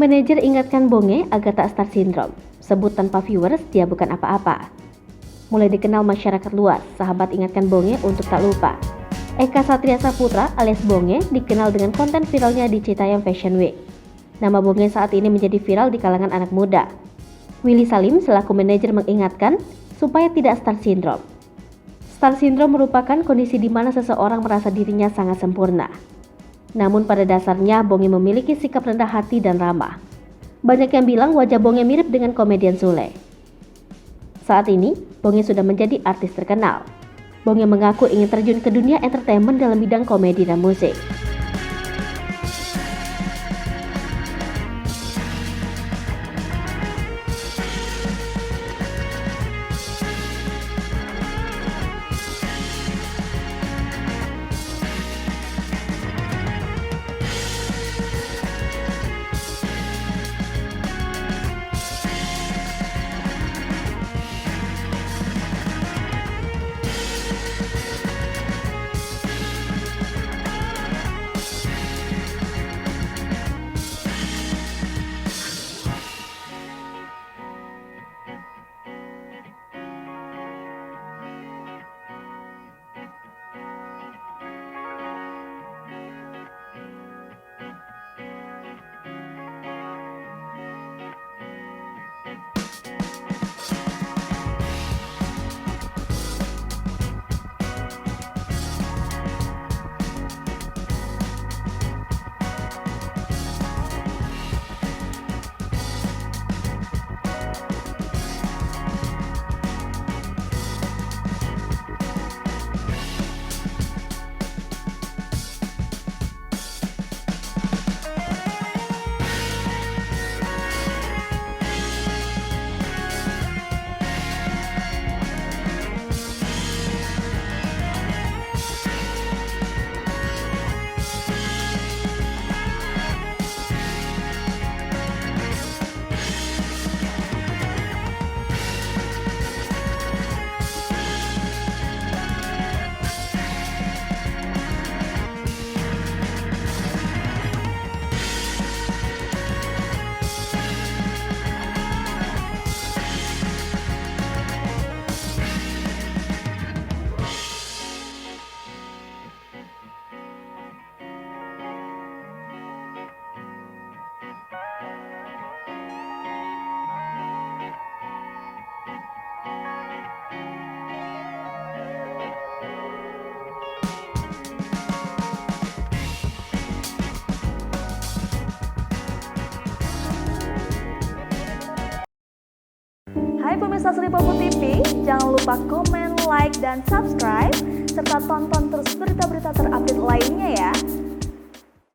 manajer ingatkan Bonge agar tak start syndrome. Sebut tanpa viewers, dia bukan apa-apa. Mulai dikenal masyarakat luas, sahabat ingatkan Bonge untuk tak lupa. Eka Satria Saputra alias Bonge dikenal dengan konten viralnya di Citayam Fashion Week. Nama Bonge saat ini menjadi viral di kalangan anak muda. Willy Salim selaku manajer mengingatkan supaya tidak start syndrome. Start syndrome merupakan kondisi di mana seseorang merasa dirinya sangat sempurna. Namun pada dasarnya Bonge memiliki sikap rendah hati dan ramah. Banyak yang bilang wajah Bonge mirip dengan komedian Sule. Saat ini, Bonge sudah menjadi artis terkenal. Bonge mengaku ingin terjun ke dunia entertainment dalam bidang komedi dan musik. Hai pemirsa Sri Popo TV, jangan lupa komen, like, dan subscribe, serta tonton terus berita-berita terupdate lainnya ya.